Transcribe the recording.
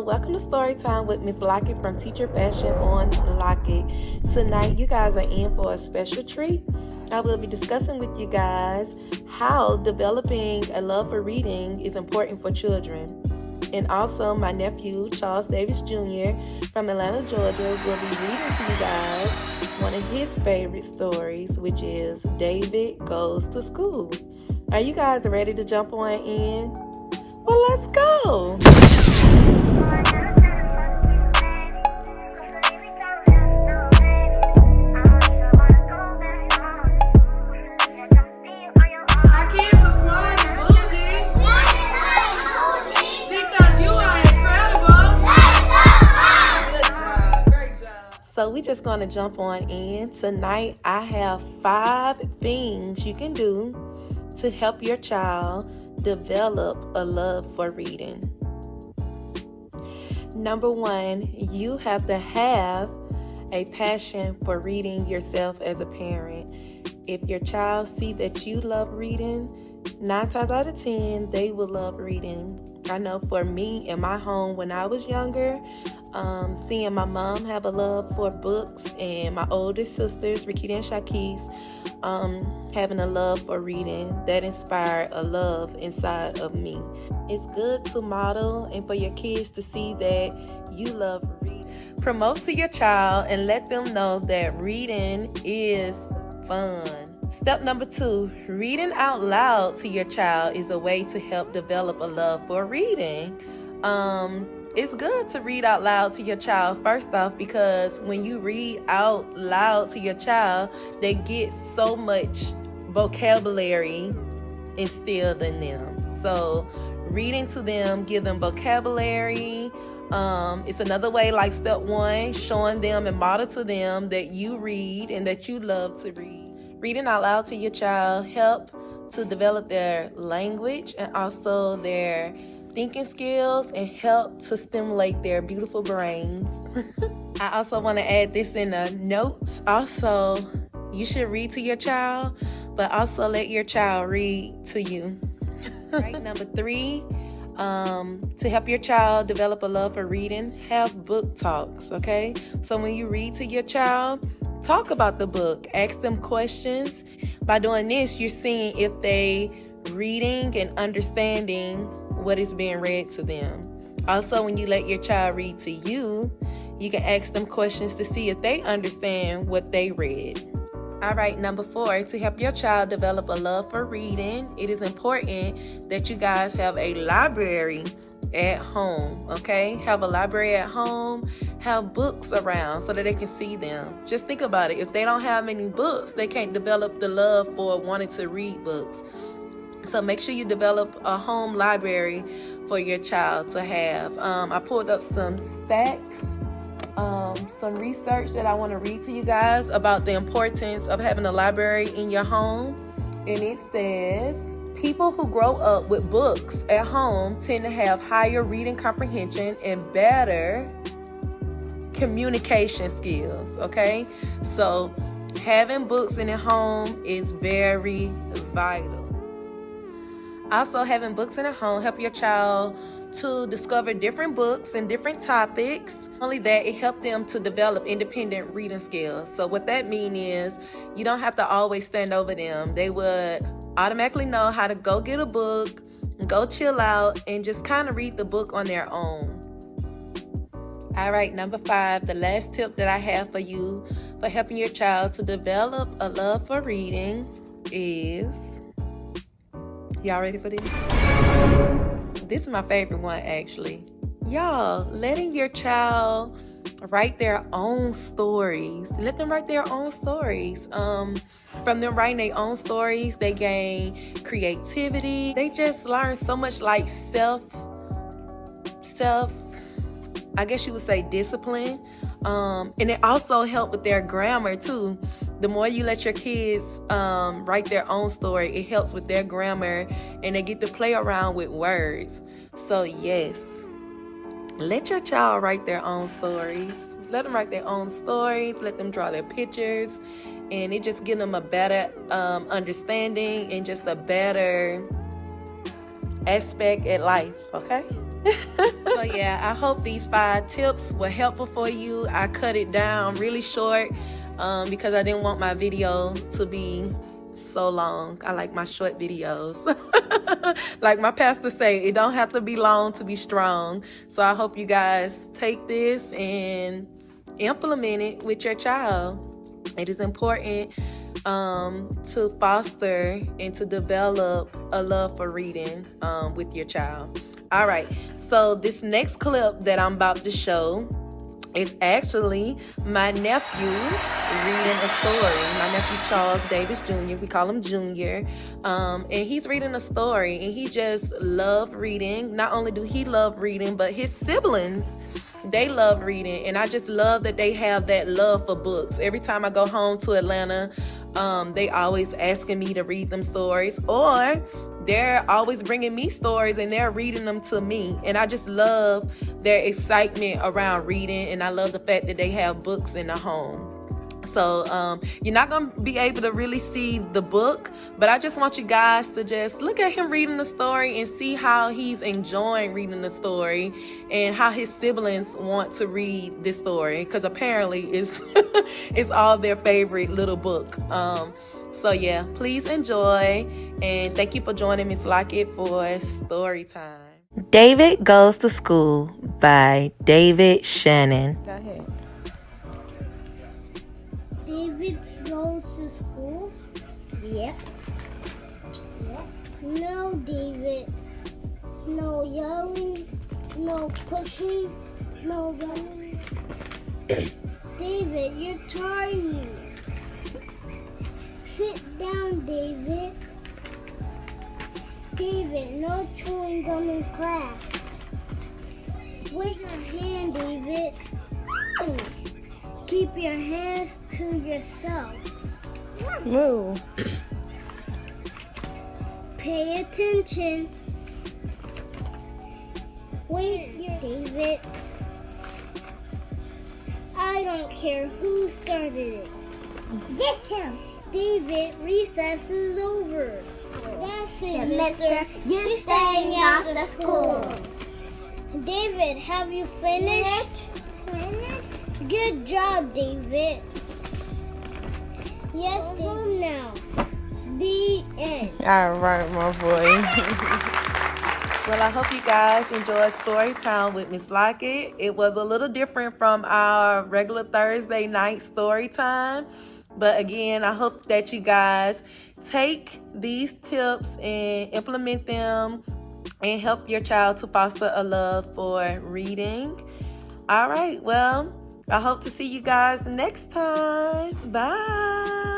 Welcome to Storytime with Miss Lockett from Teacher Fashion on Lockett. Tonight, you guys are in for a special treat. I will be discussing with you guys how developing a love for reading is important for children. And also, my nephew, Charles Davis Jr. from Atlanta, Georgia, will be reading to you guys one of his favorite stories, which is David Goes to School. Are you guys ready to jump on in? Well, let's go. So we're just going to jump on in. Tonight, I have 5 things you can do to help your child develop a love for reading. Number 1, you have to have a passion for reading yourself as a parent. If your child sees that you love reading, 9 times out of 10, they will love reading. I know for me in my home when I was younger, seeing my mom have a love for books and my older sisters, Rikita and Shakis, having a love for reading, that inspired a love inside of me. It's good to model and for your kids to see that you love reading. Promote to your child and let them know that reading is fun. Step number 2, reading out loud to your child is a way to help develop a love for reading. It's good to read out loud to your child first off, because when you read out loud to your child, they get so much vocabulary instilled in them. So reading to them, give them vocabulary. It's another way, like step 1, showing them and model to them that you read and that you love to read. Reading out loud to your child help to develop their language and also their thinking skills and help to stimulate their beautiful brains. I also want to add this in the notes. Also, you should read to your child, but also let your child read to you. Right, number 3, to help your child develop a love for reading, have book talks, okay? So when you read to your child, talk about the book, ask them questions. By doing this, you're seeing if they reading and understanding what is being read to them. Also, when you let your child read to you, you can ask them questions to see if they understand what they read. All right, number 4, to help your child develop a love for reading, it is important that you guys have a library at home, okay? Have a library at home, have books around so that they can see them. Just think about it. If they don't have any books, they can't develop the love for wanting to read books. So make sure you develop a home library for your child to have. I pulled up some stats, some research that I want to read to you guys about the importance of having a library in your home. And it says, people who grow up with books at home tend to have higher reading comprehension and better communication skills, okay? So having books in your home is very vital. Also, having books in the home help your child to discover different books and different topics. Not only that, it helps them to develop independent reading skills. So what that means is you don't have to always stand over them. They would automatically know how to go get a book, go chill out, and just kind of read the book on their own. All right, number 5, the last tip that I have for you for helping your child to develop a love for reading is... Y'all ready for this? This is my favorite one, actually. Y'all, letting your child write their own stories. Let them write their own stories. From them writing their own stories, they gain creativity. They just learn so much like self, I guess you would say discipline. And it also helps with their grammar too. The more you let your kids write their own story, it helps with their grammar and they get to play around with words. So yes, let your child write their own stories. Let them write their own stories. Let them draw their pictures. And it just gives them a better understanding and just a better aspect at life, okay? So yeah, I hope these 5 tips were helpful for you. I cut it down really short because I didn't want my video to be so long. I like my short videos. Like my pastor say, it don't have to be long to be strong. So I hope you guys take this and implement it with your child. It is important to foster and to develop a love for reading with your child. All right, so this next clip that I'm about to show is actually my nephew reading a story. My nephew Charles Davis Jr., we call him Junior, and he's reading a story, and he just loved reading. Not only do he love reading, but his siblings, they love reading, and I just love that they have that love for books. Every time I go home to Atlanta, they always asking me to read them stories, or they're always bringing me stories and they're reading them to me. And I just love their excitement around reading, and I love the fact that they have books in the home. So you're not going to be able to really see the book, but I just want you guys to just look at him reading the story and see how he's enjoying reading the story and how his siblings want to read this story, because apparently it's all their favorite little book. So yeah, please enjoy, and thank you for joining Miss Lockett for story time. David Goes to School by David Shannon. Go ahead. David goes to school? Yep. No, David. No yelling, no pushing, no running. David, you're tired. Sit down, David. David, no chewing gum in class. Wave your hand, David. Keep your hands to yourself. Move. Pay attention. Wait, David. I don't care who started it. Get him. David, recess is over. That's it, mister. You're staying after school. David, have you finished? Good job, David. Yes, home now. The end. All right, my boy. Well, I hope you guys enjoyed story time with Miss Lockett. It was a little different from our regular Thursday night story time. But again, I hope that you guys take these tips and implement them and help your child to foster a love for reading. All right, well, I hope to see you guys next time. Bye.